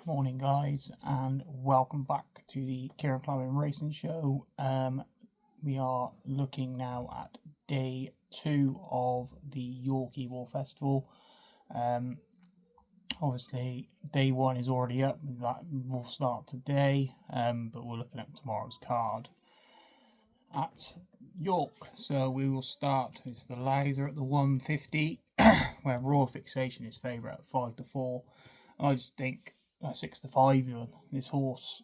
Morning, guys, and welcome back to the Kieran Climbing Racing Show. We are looking now at day 2 of the York Ebor Festival. Obviously, day 1 is already up. That will start today, but we're looking at tomorrow's card at York. So we will start. It's the Lowther at the 150, where Royal Fixation is favourite at 5-4. I just think 6-5 even. This horse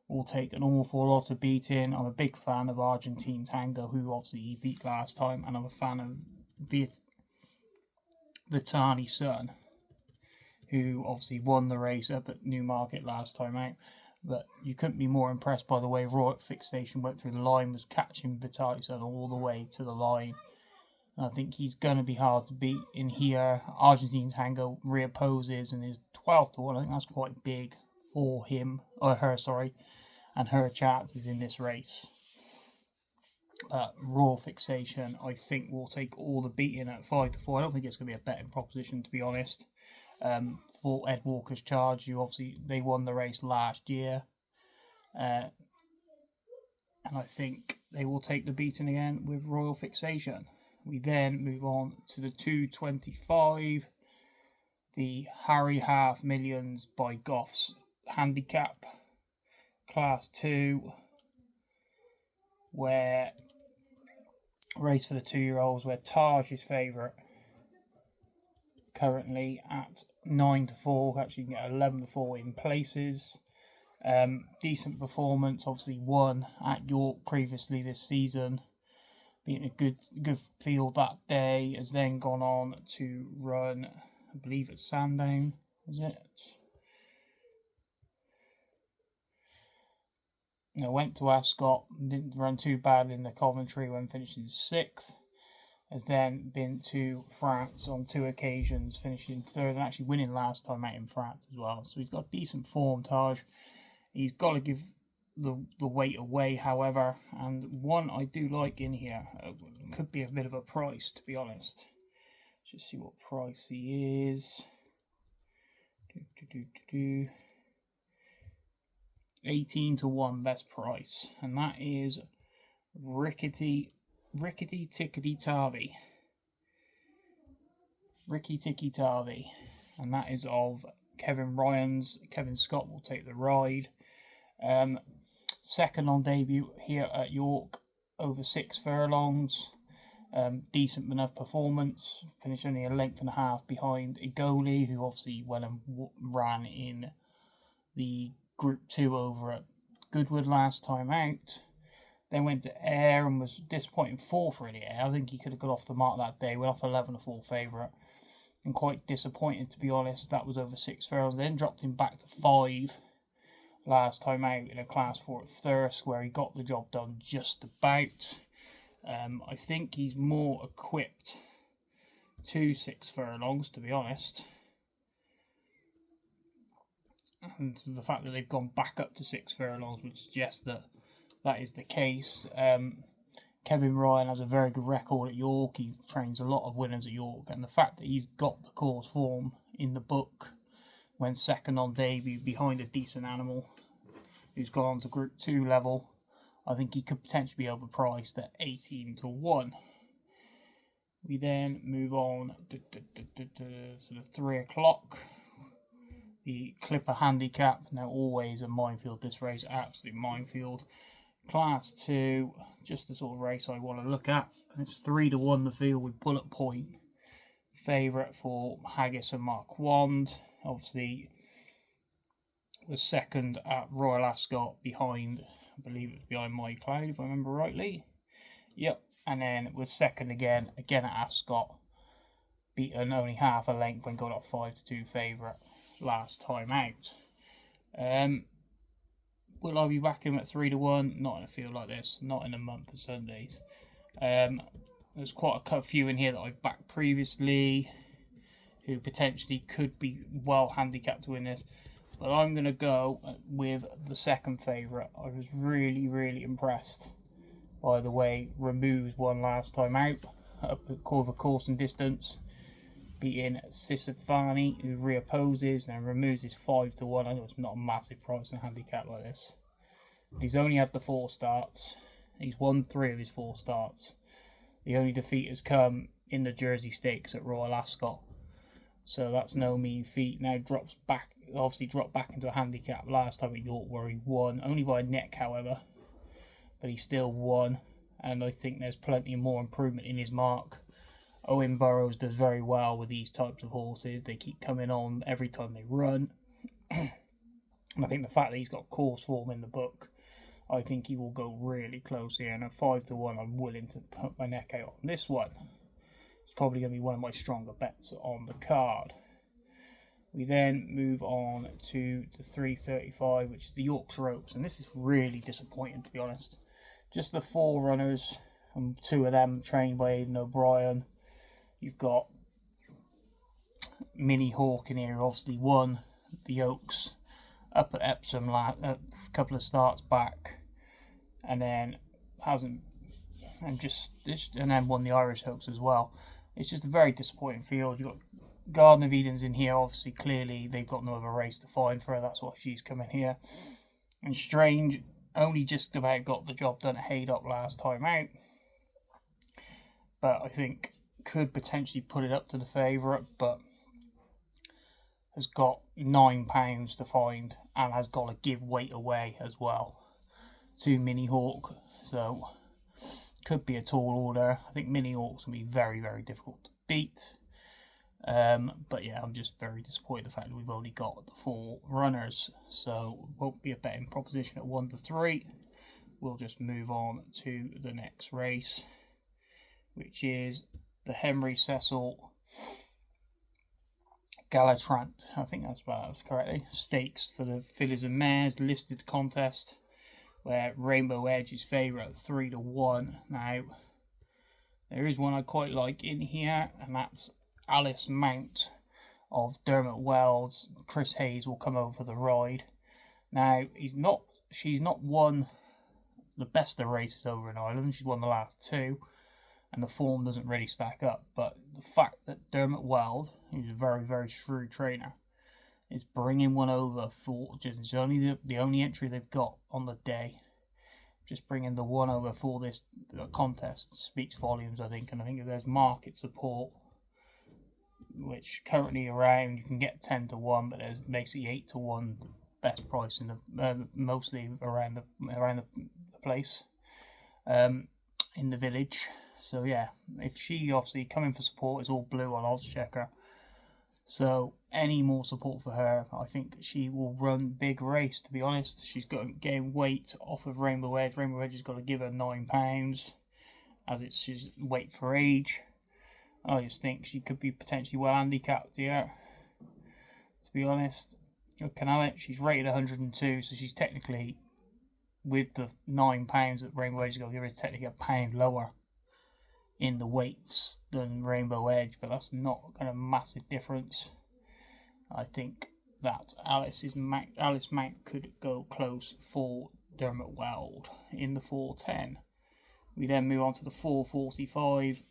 will take an awful lot of beating. I'm a big fan of Argentine Tango, who obviously he beat last time, and I'm a fan of Vitani Sun, who obviously won the race up at Newmarket last time out. But you couldn't be more impressed by the way Royal Fixation went through the line, was catching Vitali Sun all the way to the line. And I think he's going to be hard to beat in here. Argentine Tango reopposes and is 12-1. I think that's quite big for him, or her, sorry, and her chances in this race. Royal Fixation, I think, will take all the beating at 5-4. I don't think it's going to be a betting proposition, to be honest. For Ed Walker's charge, they won the race last year, and I think they will take the beating again with Royal Fixation. We then move on to the 225, the Harry Half Millions by Goff's handicap, class 2, where race for the 2-year-olds, where Taj is favourite, currently at 9-4. Actually, you can get 11-4 in places. Decent performance, obviously won at York previously this season, being a good field that day. Has then gone on to run, I believe it's Sandown, was it? No, went to Ascot, didn't run too badly in the Coventry when finishing 6th. Has then been to France on 2 occasions, finishing 3rd and actually winning last time out in France as well. So he's got decent form, Taj. He's got to give the weight away, however, and one I do like in here, could be a bit of a price, to be honest. Just see what price he is. 18-1 best price, and that is Rickety Tickety Tarvey. Ricky Ticky Tarvey, and that is of Kevin Ryan's. Kevin Scott will take the ride. Second on debut here at York, over 6 furlongs. Decent enough performance. Finished only a length and a half behind Igoli, who obviously went and ran in the Group 2 over at Goodwood last time out. Then went to Ayr and was disappointing 4th really. I think he could have got off the mark that day. Went off 11-4 favourite. And quite disappointed, to be honest. That was over 6 furlongs. Then dropped him back to 5 last time out in a class 4 at Thirsk, where he got the job done just about. I think he's more equipped to 6 furlongs, to be honest. And the fact that they've gone back up to 6 furlongs would suggest that is the case. Kevin Ryan has a very good record at York. He trains a lot of winners at York, and the fact that he's got the course form in the book, went second on debut behind a decent animal who's gone on to Group 2 level, I think he could potentially be overpriced at 18-1. We then move on to the 3 o'clock. The Clipper Handicap, now always a minefield this race, absolute minefield. Class 2, just the sort of race I want to look at. It's 3-1 the field with Bullet Point. Favourite for Haggis and Mark Wand. Obviously, was second at Royal Ascot behind, I believe it was behind My Cloud, if I remember rightly. Yep, and then was second again at Ascot. Beaten only half a length when got up 5-2 favourite last time out. Will I be back him at 3-1? Not in a field like this, not in a month of Sundays. There's quite a few in here that I've backed previously who potentially could be well handicapped to win this. But I'm going to go with the second favourite. I was really, really impressed by the way Remove won last time out, up at course and distance. beating Sisyphani, who reopposes and removes his 5-1. I know it's not a massive price in a handicap like this. But he's only had the 4 starts. He's won 3 of his 4 starts. The only defeat has come in the Jersey Stakes at Royal Ascot. So that's no mean feat. Now dropped back into a handicap last time at York, where he won. Only by a neck, however. But he still won. And I think there's plenty more improvement in his mark. Owen Burrows does very well with these types of horses. They keep coming on every time they run. And I think the fact that he's got course form in the book, I think he will go really close here. And at 5-1, I'm willing to put my neck out on this one. It's probably going to be one of my stronger bets on the card. We then move on to the 335, which is the Yorkshire Oaks. And this is really disappointing, to be honest. Just the 4 runners, and 2 of them trained by Aidan O'Brien. You've got Mini Hawk in here, obviously won the Oaks up at Epsom a couple of starts back, and then then won the Irish Oaks as well. It's just a very disappointing field. You've got Garden of Eden's in here, obviously, clearly they've got no other race to find for her, that's why she's coming here. And Strange only just about got the job done at Haydock last time out, but I think could potentially put it up to the favourite, but has got £9 to find and has got to give weight away as well to Mini Hawk, so could be a tall order. I think Mini Hawk's going to be very, very difficult to beat. But yeah, I'm just very disappointed the fact that we've only got the 4 runners, so won't be a betting proposition at 1-3. We'll just move on to the next race, which is the Henry Cecil Galatrant, I think that's correctly, stakes for the fillies and mares listed contest, where Rainbow Edge is favourite at 3-1. Now, there is one I quite like in here, and that's Alice Mount of Dermot Wells. Chris Hayes will come over for the ride. Now, she's not won the best of races over in Ireland. She's won the last 2, and the form doesn't really stack up. But the fact that Dermot Weld, who's a very, very shrewd trainer, is bringing one over for it's only the only entry they've got on the day. Just bringing the one over for this contest speaks volumes, I think. And I think if there's market support, which currently around, you can get 10-1, but there's basically 8-1 best price in the mostly around the place in the village. So yeah, if she obviously coming for support, is all blue on Oddschecker. So any more support for her, I think she will run big race. To be honest, she's got getting weight off of Rainbow Edge. Rainbow Edge has got to give her £9, as she's weight for age. I just think she could be potentially well handicapped here. To be honest, Canalit, she's rated 102, so she's technically, with the £9 that Rainbow Edge is going to give her, is technically £1 lower in the weights than Rainbow Edge, but that's not a massive difference. I think that Alice Mount could go close for Dermot Weld in the 4:10. We then move on to the 4:45,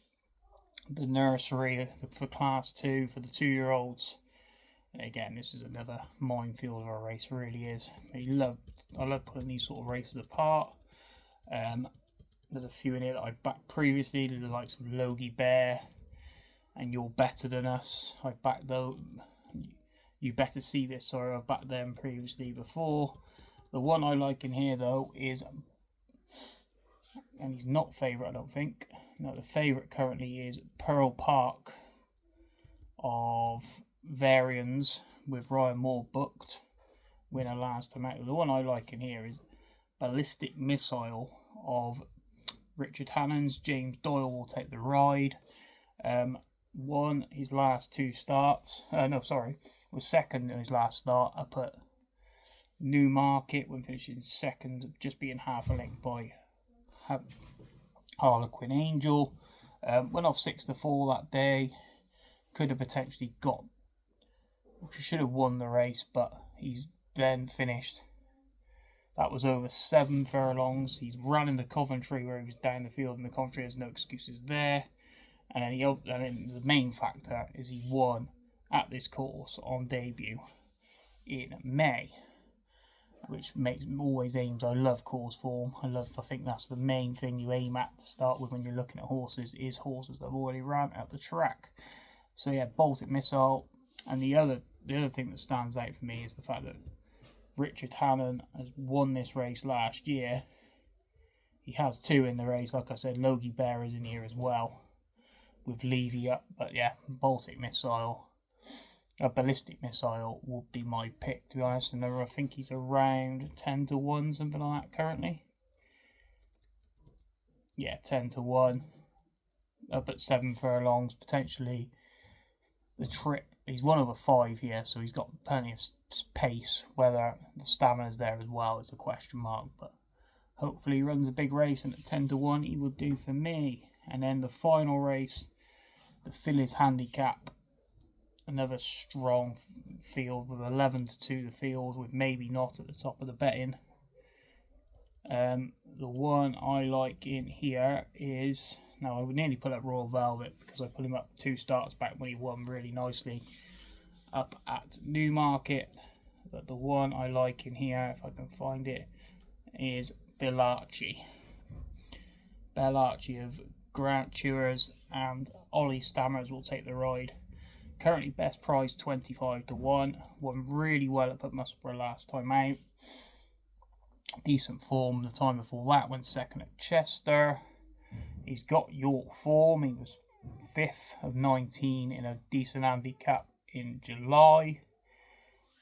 the nursery for Class 2 for the 2-year-olds. And again, this is another minefield of a race, really is. I love pulling these sort of races apart. There's a few in here that I backed previously, the likes of Logie Bear and You're Better Than Us. I've backed those. You Better See This, sorry, I've backed them previously before. The one I like in here, though, is, and he's not favourite, I don't think. No, the favourite currently is Pearl Park of Varians, with Ryan Moore booked. Winner last time out. The one I like in here is Ballistic Missile of Richard Hannons. James Doyle will take the ride. Won his last 2 starts. Was second in his last start up at Newmarket when finishing second, just being half a length by Harlequin Angel. Went off 6-4 that day. Could have potentially should have won the race, but he's then finished. That was over 7 furlongs. He's run into Coventry, where he was down the field in the Coventry. There's no excuses there. And then the main factor is he won at this course on debut in May, which makes always aims. I love course form. I think that's the main thing you aim at to start with when you're looking at horses, is horses that have already ran at the track. So yeah, Baltic Missile. And the other thing that stands out for me is the fact that Richard Hannon has won this race last year. He has 2 in the race. Like I said, Logie Bear is in here as well, with Levy up. But yeah, Baltic Missile, a Ballistic Missile would be my pick, to be honest. And I think he's around 10 to 1, something like that currently. Yeah, 10 to 1. Up at 7 furlongs, potentially the trip. He's 1/5 here, so he's got plenty of pace. Whether the stamina's there as well is a question mark, but hopefully he runs a big race, and at 10 to 1 he would do for me. And then the final race, the Phillies Handicap, another strong field with 11 to 2 the field, with Maybe Not at the top of the betting. The one I like in here is, now I would nearly put up Royal Velvet, because I put him up 2 starts back when he won really nicely up at Newmarket. But the one I like in here, if I can find it, is Bellacci. Bellacci of Grant Chewers and Ollie Stammers will take the ride. Currently best price 25 to 1. Won really well up at Musselburgh last time out. Decent form the time before that, went second at Chester. He's got York form. He was 5th of 19 in a decent handicap in July.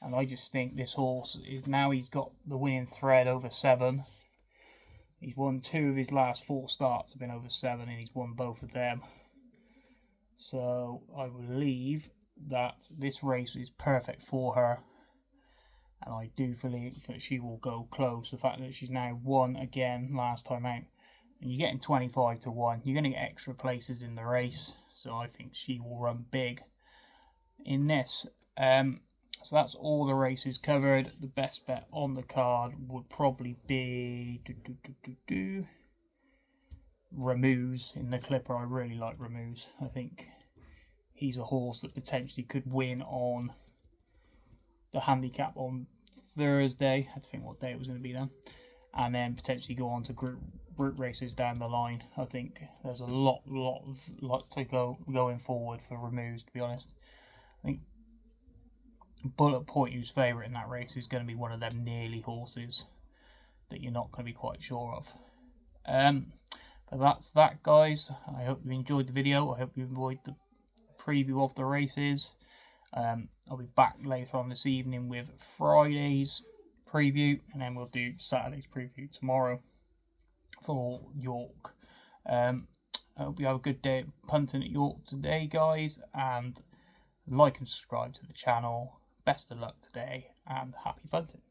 And I just think this horse is, now he's got the winning thread over 7. He's won 2 of his last 4 starts have been over 7, and he's won both of them. So I believe that this race is perfect for her. And I do believe that she will go close. The fact that she's now won again last time out, and you're getting 25 to 1, you're going to get extra places in the race. So I think she will run big in this. So that's all the races covered. The best bet on the card would probably be Ramuse in the Clipper. I really like Ramuse. I think he's a horse that potentially could win on the handicap on Thursday. I had to think what day it was going to be then. And then potentially go on to group races down the line. I think there's a lot to go going forward for Ramuse, to be honest. I think Bullet Point, who's favourite in that race, is going to be one of them nearly horses that you're not going to be quite sure of. But that's that, guys. I hope you enjoyed the video. I hope you enjoyed the preview of the races. I'll be back later on this evening with Friday's preview, and then we'll do Saturday's preview tomorrow for York. I hope you have a good day punting at York today, guys, and like and subscribe to the channel. Best of luck today, and happy punting.